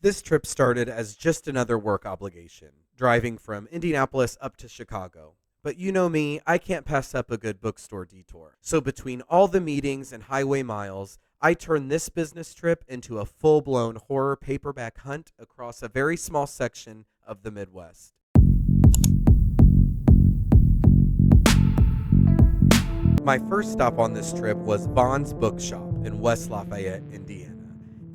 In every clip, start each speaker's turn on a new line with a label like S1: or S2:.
S1: This trip started as just another work obligation, driving from Indianapolis up to Chicago. But you know me, I can't pass up a good bookstore detour. So between all the meetings and highway miles, I turned this business trip into a full blown horror paperback hunt across a very small section of the Midwest. My first stop on this trip was Vaughn's Bookshop in West Lafayette, Indiana.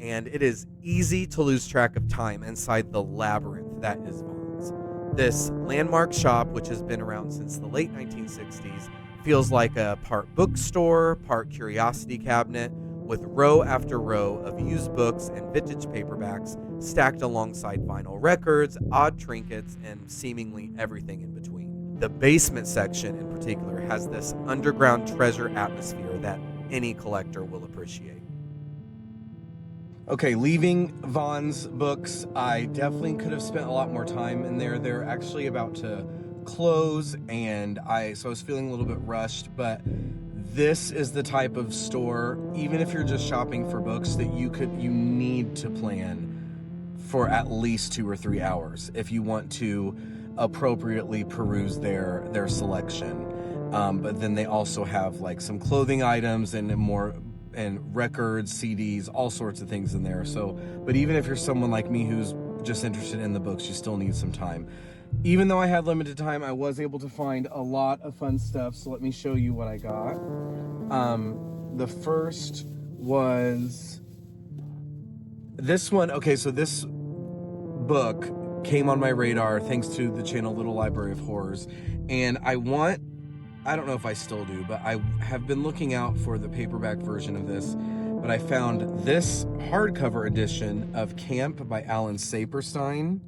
S1: And it is easy to lose track of time inside the labyrinth that is Vaughn's. This landmark shop, which has been around since the late 1960s, feels like a part bookstore, part curiosity cabinet, with row after row of used books and vintage paperbacks stacked alongside vinyl records, odd trinkets, and seemingly everything in between. The basement section in particular has this underground treasure atmosphere that any collector will appreciate. Okay, leaving Vaughn's Books, I definitely could have spent a lot more time in there. They're actually about to close, and I was feeling a little bit rushed, but this is the type of store, even if you're just shopping for books, that you need to plan for at least 2 or 3 hours if you want to appropriately peruse their selection. But then they also have like some clothing items and records, CDs, all sorts of things in there. So, but even if you're someone like me who's just interested in the books, you still need some time. Even though I had limited time, I was able to find a lot of fun stuff. So let me show you what I got. The first was this one. Okay, so this book came on my radar thanks to the channel Little Library of Horrors. And I don't know if I still do, but I have been looking out for the paperback version of this, but I found this hardcover edition of Camp by Alan Saperstein.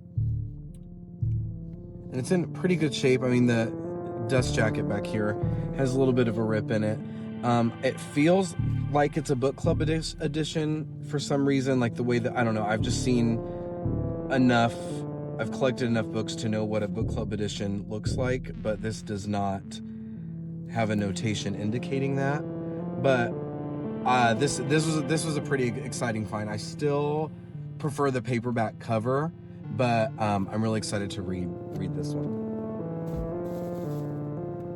S1: And it's in pretty good shape. I mean, the dust jacket back here has a little bit of a rip in it. It feels like it's a book club edition for some reason, like the way that, I don't know, I've just seen enough, I've collected enough books to know what a book club edition looks like, but this does not have a notation indicating that. But this was a pretty exciting find. I still prefer the paperback cover, but I'm really excited to read this one.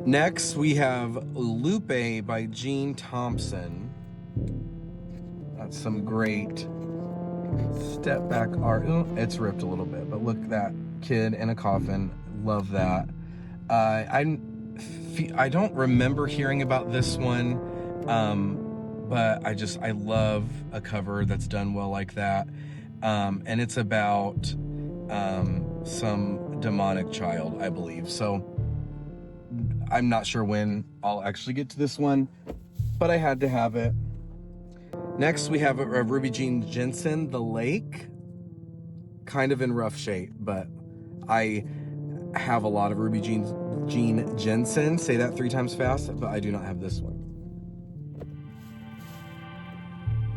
S1: Next we have Lupe by Gene Thompson. That's some great step back art. Ooh, it's ripped a little bit, but look at that kid in a coffin. Love that. I don't remember hearing about this one, but I love a cover that's done well like that. And it's about some demonic child, I believe. So I'm not sure when I'll actually get to this one, but I had to have it. Next, we have a Ruby Jean Jensen, The Lake. Kind of in rough shape, but I have a lot of Ruby Jean Jensen. Say that 3 times fast, but I do not have this one.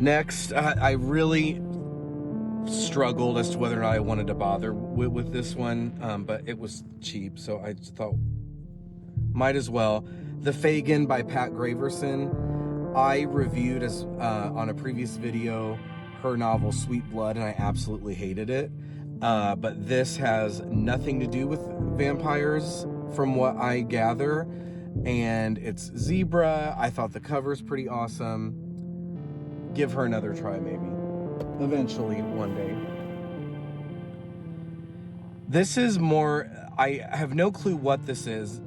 S1: Next, I really struggled as to whether or not I wanted to bother with this one, but it was cheap, so I just thought might as well. The Fagin by Pat Graverson. I reviewed on a previous video her novel Sweet Blood, and I absolutely hated it. But this has nothing to do with vampires from what I gather, and it's zebra. I thought the cover's pretty awesome. Give her another try, maybe eventually one day. This is more, I have no clue what this is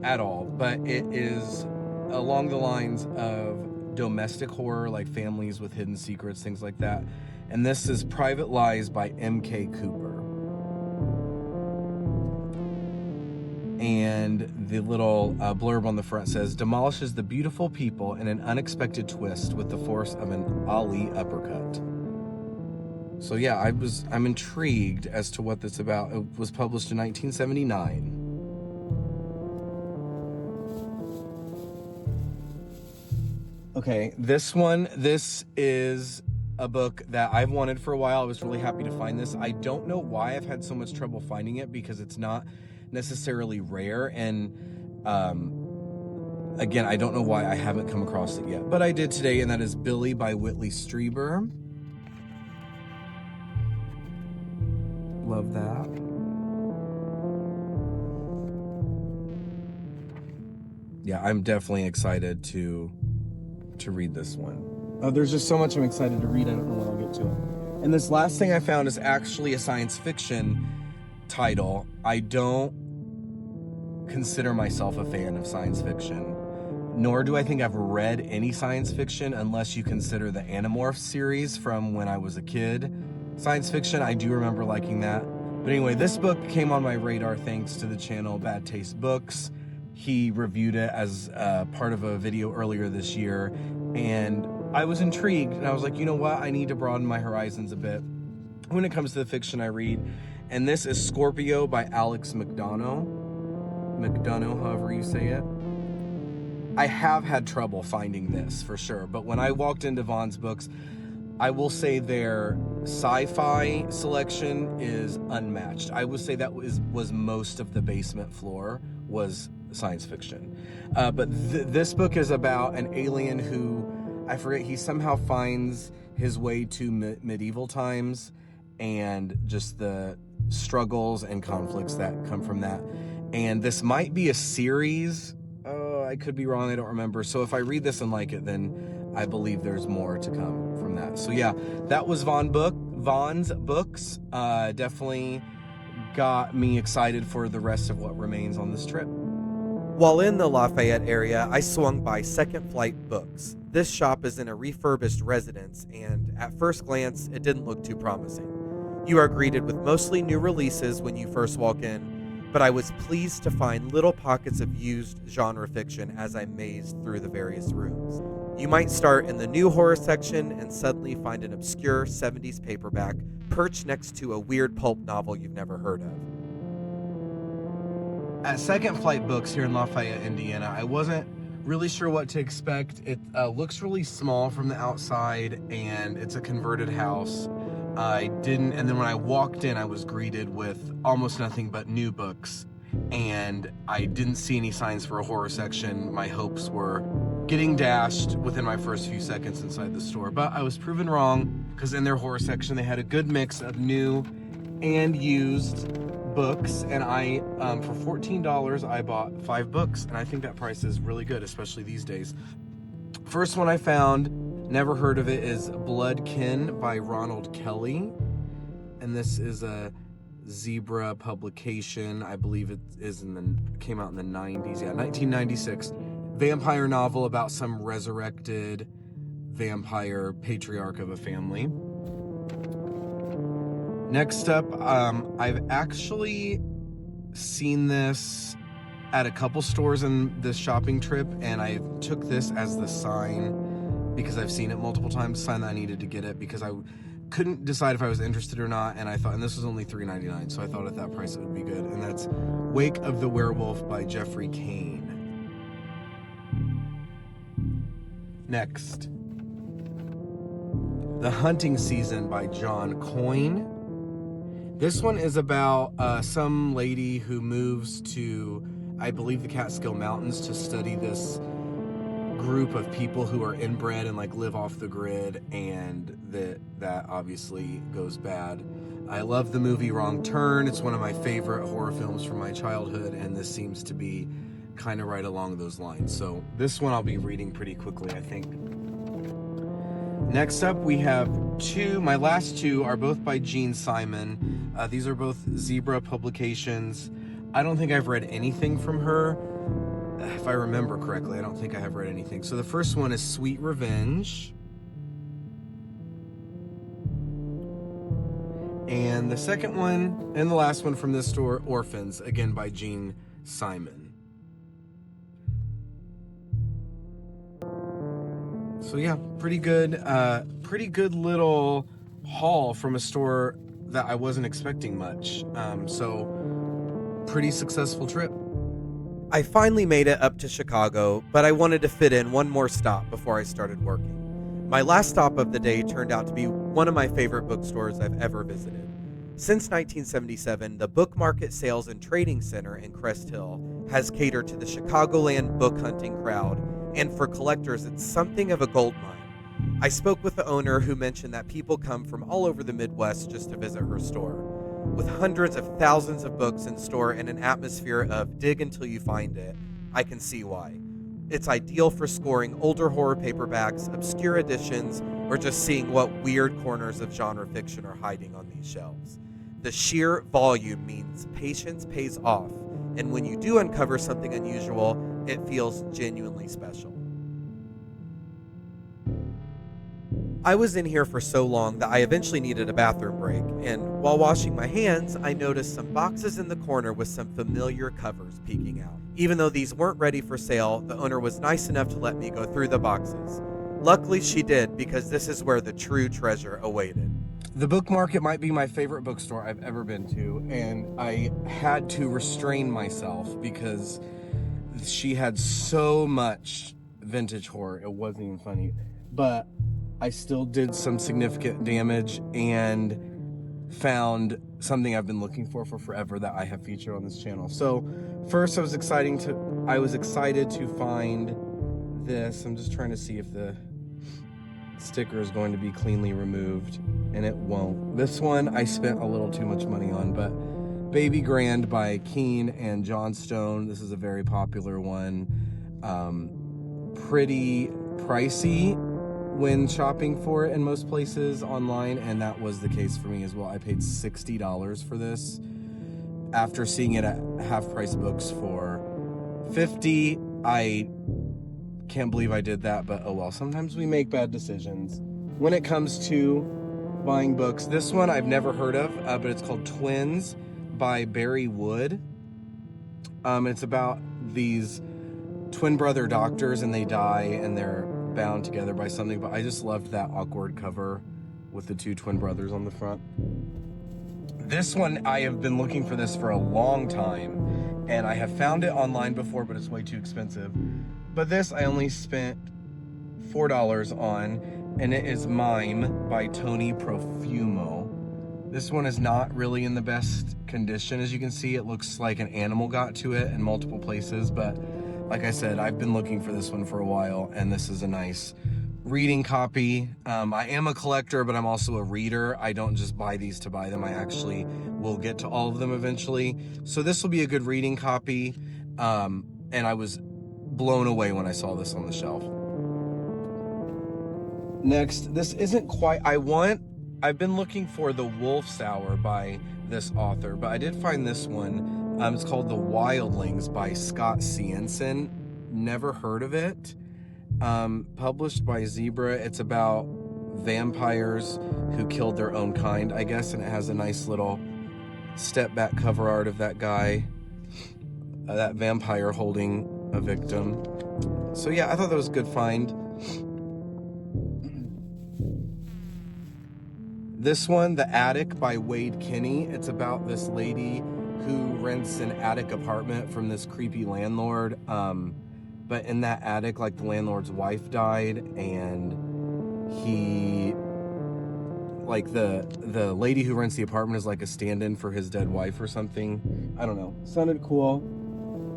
S1: at all, but it is along the lines of domestic horror, like families with hidden secrets, things like that. And this is Private Lies by M.K. Cooper. And the little blurb on the front says, demolishes the beautiful people in an unexpected twist with the force of an Ali uppercut. So yeah, I'm intrigued as to what this about. It was published in 1979. Okay, this is a book that I've wanted for a while. I was really happy to find this. I don't know why I've had so much trouble finding it, because it's not necessarily rare, and again, I don't know why I haven't come across it yet, but I did today, and that is Billy by Whitley Strieber. Love that. Yeah, I'm definitely excited to read this one. There's just so much I'm excited to read. I don't know when I'll get to it. And this last thing I found is actually a science fiction title. I don't consider myself a fan of science fiction, nor do I think I've read any science fiction unless you consider the Animorphs series from when I was a kid. Science fiction, I do remember liking that. But anyway, this book came on my radar thanks to the channel Bad Taste Books. He reviewed it as part of a video earlier this year, and I was intrigued, and I was like, you know what? I need to broaden my horizons a bit when it comes to the fiction I read. And this is Scorpio by Alex McDonough, however you say it. I have had trouble finding this for sure, but when I walked into Vaughn's Books, I will say their sci-fi selection is unmatched. I would say that was most of the basement floor was science fiction. But this book is about an alien who, I forget, he somehow finds his way to medieval times and just the struggles and conflicts that come from that. And this might be a series. I could be wrong, I don't remember. So if I read this and like it, then I believe there's more to come from that. So yeah, that was Vaughn's Books. Definitely got me excited for the rest of what remains on this trip.
S2: While in the Lafayette area, I swung by Second Flight Books. This shop is in a refurbished residence, and at first glance, it didn't look too promising. You are greeted with mostly new releases when you first walk in, but I was pleased to find little pockets of used genre fiction as I mazed through the various rooms. You might start in the new horror section and suddenly find an obscure 70s paperback perched next to a weird pulp novel you've never heard of.
S1: At Second Flight Books here in Lafayette, Indiana, I wasn't really sure what to expect. It looks really small from the outside, and it's a converted house. And then when I walked in, I was greeted with almost nothing but new books, and I didn't see any signs for a horror section. My hopes were getting dashed within my first few seconds inside the store, but I was proven wrong, because in their horror section, they had a good mix of new and used books, and I for $14 I bought 5 books, and I think that price is really good, especially these days. First one I found, never heard of it, is Bloodkin by Ronald Kelly, and this is a Zebra publication. I believe it came out in the 90s. Yeah, 1996. Vampire novel about some resurrected vampire patriarch of a family. Next up, I've actually seen this at a couple stores in this shopping trip, and I took this as the sign, because I've seen it multiple times, sign that I needed to get it, because I couldn't decide if I was interested or not, and this was only $3.99, so I thought at that price it would be good, and that's Wake of the Werewolf by Jeffrey Kane. Next, The Hunting Season by John Coyne. This one is about some lady who moves to, I believe, the Catskill Mountains to study this group of people who are inbred and live off the grid, and that obviously goes bad. I love the movie Wrong Turn. It's one of my favorite horror films from my childhood, and this seems to be kind of right along those lines. So this one I'll be reading pretty quickly, I think. Next up, we have my last two are both by Gene Simon. These are both Zebra publications. I don't think I've read anything from her. If I remember correctly, I don't think I have read anything. So the first one is Sweet Revenge. And the second one, and the last one from this store, Orphans, again by Gene Simon. So yeah, pretty good little haul from a store that I wasn't expecting much. So pretty successful trip.
S2: I finally made it up to Chicago, but I wanted to fit in one more stop before I started working. My last stop of the day turned out to be one of my favorite bookstores I've ever visited. Since 1977, the Book Market Sales and Trading Center in Crest Hill has catered to the Chicagoland book hunting crowd, and for collectors, it's something of a gold mine. I spoke with the owner, who mentioned that people come from all over the Midwest just to visit her store. With hundreds of thousands of books in store and an atmosphere of dig until you find it, I can see why. It's ideal for scoring older horror paperbacks, obscure editions, or just seeing what weird corners of genre fiction are hiding on these shelves. The sheer volume means patience pays off, and when you do uncover something unusual, it feels genuinely special. I was in here for so long that I eventually needed a bathroom break, and while washing my hands, I noticed some boxes in the corner with some familiar covers peeking out. Even though these weren't ready for sale, the owner was nice enough to let me go through the boxes. Luckily, she did, because this is where the true treasure awaited.
S1: The Book Market might be my favorite bookstore I've ever been to, and I had to restrain myself because she had so much vintage horror. It wasn't even funny. But I still did some significant damage and found something I've been looking for forever that I have featured on this channel. So first I was excited to find this. I'm just trying to see if the sticker is going to be cleanly removed, and it won't. This one I spent a little too much money on, but Baby Grand by Keene and Johnstone. This is a very popular one. Pretty pricey when shopping for it in most places online, and that was the case for me as well. I paid $60 for this after seeing it at half-price books for $50. I can't believe I did that, but oh well. Sometimes we make bad decisions when it comes to buying books. This one I've never heard of, but it's called Twins by Barry Wood. It's about these twin brother doctors, and they die and they're bound together by something, but I just loved that awkward cover with the two twin brothers on the front. This one, I have been looking for this for a long time, and I have found it online before, but it's way too expensive. But this I only spent $4 on, and it is Mime by Tony Profumo. This one is not really in the best condition. As you can see, it looks like an animal got to it in multiple places, but like I said, I've been looking for this one for a while, and this is a nice reading copy. I am a collector, but I'm also a reader. I don't just buy these to buy them. I actually will get to all of them eventually. So this will be a good reading copy, and I was blown away when I saw this on the shelf. Next, this isn't quite, I've been looking for The Wolf's Hour by this author, but I did find this one. It's called The Wildlings by Scott Cienson. Never heard of it. Published by Zebra. It's about vampires who killed their own kind, I guess, and it has a nice little step back cover art of that guy, that vampire holding a victim. So yeah, I thought that was a good find. This one, The Attic by Wade Kinney. It's about this lady who rents an attic apartment from this creepy landlord. But in that attic, like, the landlord's wife died, and he, like, the lady who rents the apartment is like a stand-in for his dead wife or something. I don't know. Sounded cool.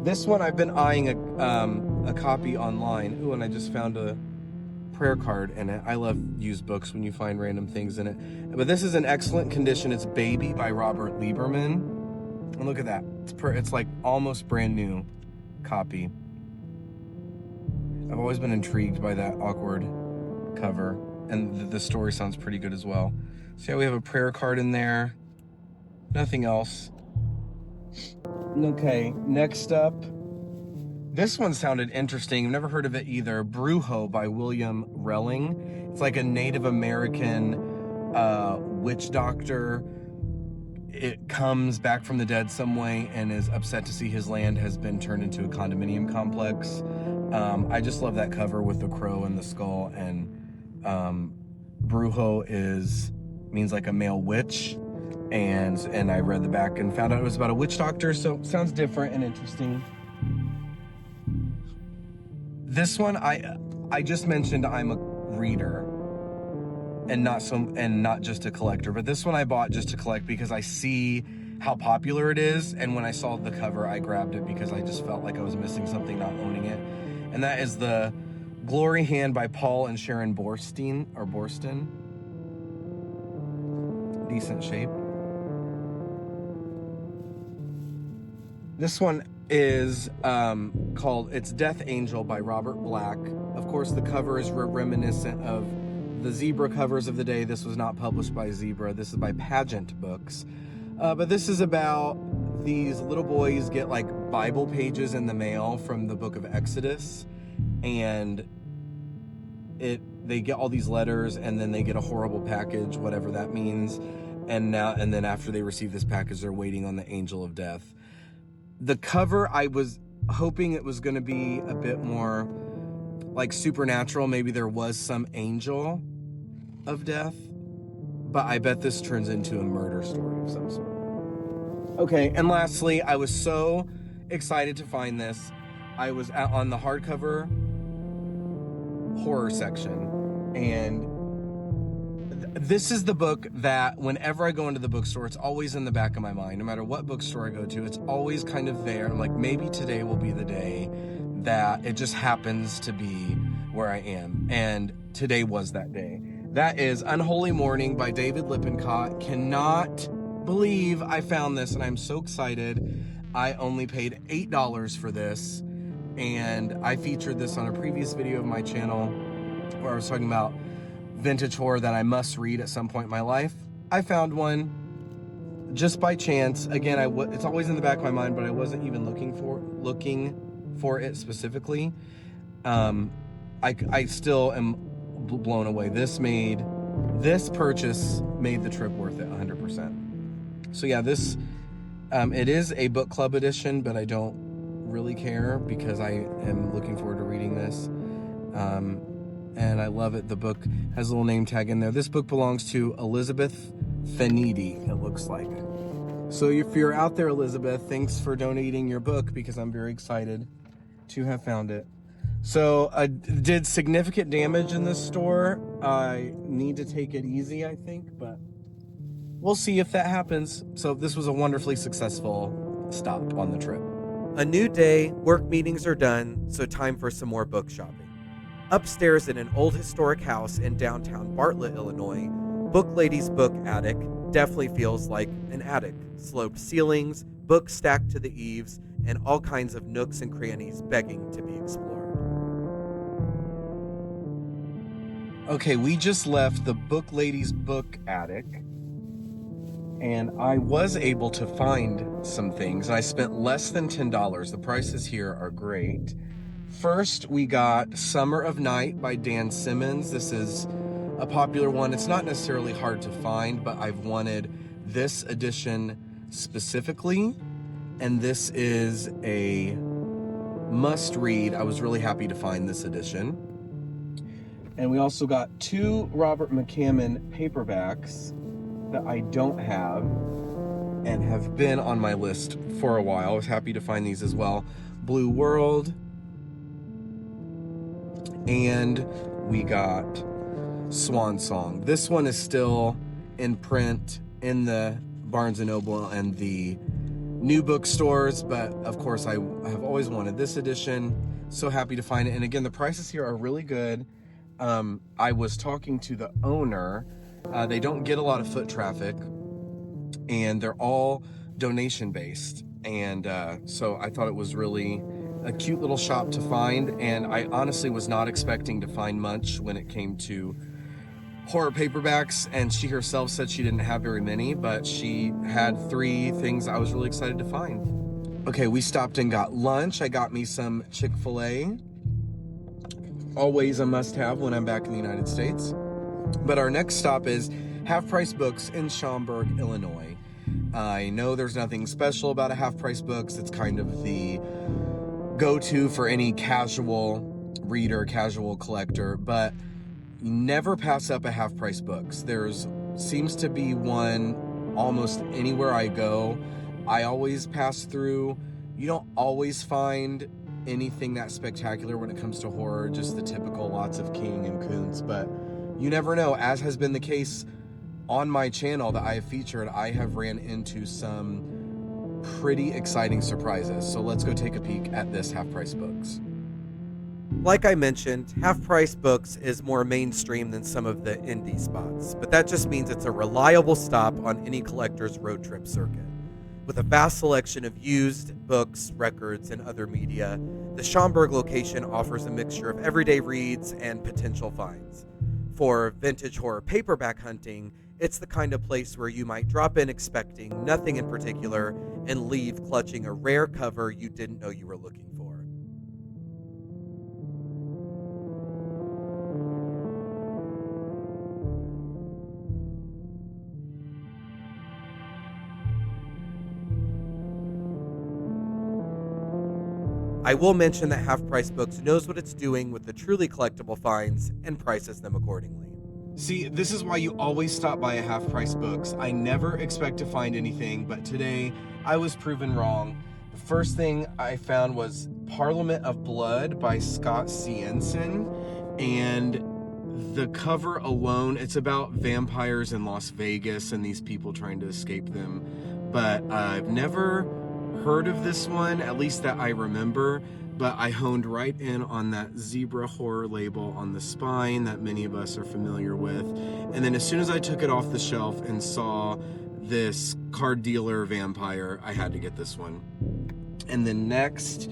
S1: This one I've been eyeing a copy online. Ooh, and I just found a prayer card in it. I love used books when you find random things in it. But this is in excellent condition. It's Baby by Robert Lieberman. And look at that. It's like almost brand new copy. I've always been intrigued by that awkward cover, and the story sounds pretty good as well. So yeah, we have a prayer card in there. Nothing else. Okay, next up. This one sounded interesting. I've never heard of it either. Brujo by William Relling. It's like a Native American witch doctor. It comes back from the dead some way and is upset to see his land has been turned into a condominium complex. I just love that cover with the crow and the skull, and Brujo means like a male witch, and I read the back and found out it was about a witch doctor, so sounds different and interesting. This one, I just mentioned I'm a reader and not just a collector, but this one I bought just to collect because I see how popular it is, and when I saw the cover I grabbed it because I just felt like I was missing something not owning it. And that is The Glory Hand by Paul and Sharon Borston. Decent shape. This one is called It's Death Angel by Robert Black. Of course, the cover is reminiscent of the Zebra covers of the day. This was not published by Zebra. This is by Pageant Books. But this is about these little boys get like Bible pages in the mail from the book of Exodus, and they get all these letters, and then they get a horrible package, whatever that means. And then after they receive this package, they're waiting on the angel of death. The cover, I was hoping it was going to be a bit more like supernatural. Maybe there was some angel of death, but I bet this turns into a murder story of some sort. Okay, and lastly, I was so excited to find this. I was on the hardcover horror section, and this is the book that whenever I go into the bookstore, it's always in the back of my mind. No matter what bookstore I go to, it's always kind of there. I'm like, maybe today will be the day that it just happens to be where I am. And today was that day. That is Unholy Morning by David Lippincott. Cannot believe I found this, and I'm so excited. I only paid $8 for this, and I featured this on a previous video of my channel where I was talking about vintage horror that I must read at some point in my life. I found one just by chance. Again, it's always in the back of my mind, but I wasn't even looking for it specifically. I still am blown away. This purchase made the trip worth it 100%. So yeah, this it is a book club edition, but I don't really care because I am looking forward to reading this. And I love it. The book has a little name tag in there. This book belongs to Elizabeth Fenidi, it looks like. So if you're out there, Elizabeth, thanks for donating your book, because I'm very excited to have found it. So I did significant damage in this store. I need to take it easy, I think, but we'll see if that happens. So this was a wonderfully successful stop on the trip.
S2: A new day, work meetings are done, so time for some more book shopping. Upstairs in an old historic house in downtown Bartlett, Illinois, Booklady's book attic definitely feels like an attic. Sloped ceilings, books stacked to the eaves, and all kinds of nooks and crannies begging to be explored.
S1: Okay, we just left the Booklady's book attic, and I was able to find some things. I spent less than $10. The prices here are great. First, we got Summer of Night by Dan Simmons. This is a popular one. It's not necessarily hard to find, but I've wanted this edition specifically, and this is a must-read. I was really happy to find this edition. And we also got 2 Robert McCammon paperbacks that I don't have and have been on my list for a while. I was happy to find these as well. Blue World. And we got Swan Song. This one is still in print in the Barnes & Noble and the new bookstores, but of course I have always wanted this edition. So happy to find it. And again, the prices here are really good. I was talking to the owner. They don't get a lot of foot traffic, and they're all donation based. And so I thought it was really a cute little shop to find, and I honestly was not expecting to find much when it came to horror paperbacks, and she herself said she didn't have very many, but she had 3 things I was really excited to find. Okay, we stopped and got lunch. I got me some Chick-fil-A. Always a must-have when I'm back in the United States. But our next stop is Half Price Books in Schaumburg, Illinois. I know there's nothing special about a Half Price Books. It's kind of the go-to for any casual reader, casual collector, but never pass up a Half Price Books. There's seems to be one almost anywhere I go. I always pass through. You don't always find anything that spectacular when it comes to horror, just the typical lots of King and Kuntz, but you never know. As has been the case on my channel that I have featured, I have ran into some pretty exciting surprises. So let's go take a peek at this Half Price Books.
S2: Like I mentioned, Half Price Books is more mainstream than some of the indie spots, but that just means it's a reliable stop on any collector's road trip circuit. With a vast selection of used books, records, and other media, the Schaumburg location offers a mixture of everyday reads and potential finds. For vintage horror paperback hunting, it's the kind of place where you might drop in expecting nothing in particular and leave clutching a rare cover you didn't know you were looking for. I will mention that Half Price Books knows what it's doing with the truly collectible finds and prices them accordingly.
S1: See, this is why you always stop by a Half Price Books. I never expect to find anything, but today I was proven wrong. The first thing I found was Parliament of Blood by Scott Cienson, and the cover alone, it's about vampires in Las Vegas and these people trying to escape them. But I've never heard of this one, at least that I remember, but I honed right in on that zebra horror label on the spine that many of us are familiar with. And then as soon as I took it off the shelf and saw this card dealer vampire, I had to get this one. And then next,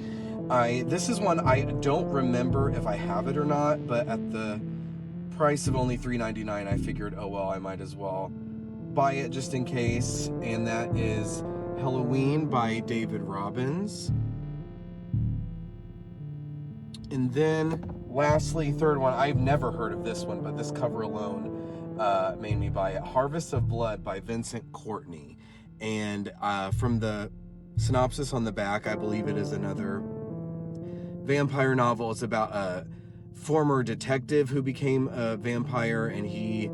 S1: this is one I don't remember if I have it or not, but at the price of only $3.99, I figured, oh well, I might as well buy it just in case. And that is Halloween by David Robbins. And then lastly, third one, I've never heard of this one, but this cover alone made me buy it. Harvest of Blood by Vincent Courtney. And from the synopsis on the back, I believe it is another vampire novel. It's about a former detective who became a vampire, and he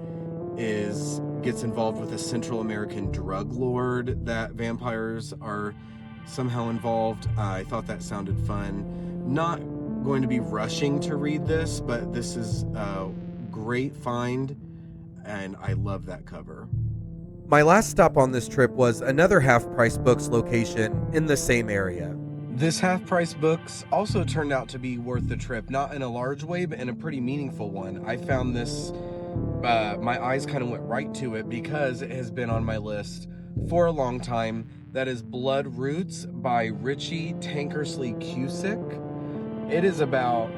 S1: gets involved with a Central American drug lord that vampires are somehow involved. I thought that sounded fun. Not going to be rushing to read this, but this is a great find, and I love that cover.
S2: My last stop on this trip was another Half Price Books location in the same area.
S1: This Half Price Books also turned out to be worth the trip, not in a large way, but in a pretty meaningful one. I found this, my eyes kind of went right to it because it has been on my list for a long time. That is Blood Roots by Richie Tankersley Cusick. It is about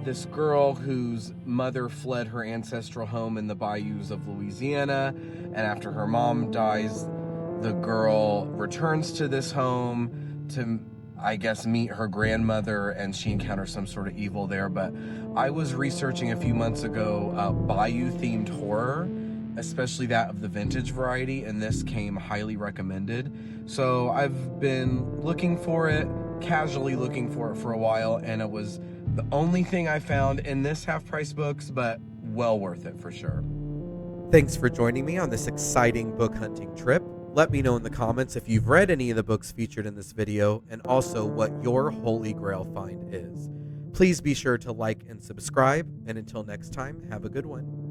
S1: this girl whose mother fled her ancestral home in the bayous of Louisiana, and after her mom dies, the girl returns to this home to, I guess, meet her grandmother, and she encounters some sort of evil there. But I was researching a few months ago bayou-themed horror, especially that of the vintage variety, and this came highly recommended. So I've been looking for it, casually looking for it for a while, and it was the only thing I found in this Half Price Books, but well worth it for sure.
S2: Thanks for joining me on this exciting book hunting trip. Let me know in the comments if you've read any of the books featured in this video, and also what your holy grail find is. Please be sure to like and subscribe, and until next time, have a good one.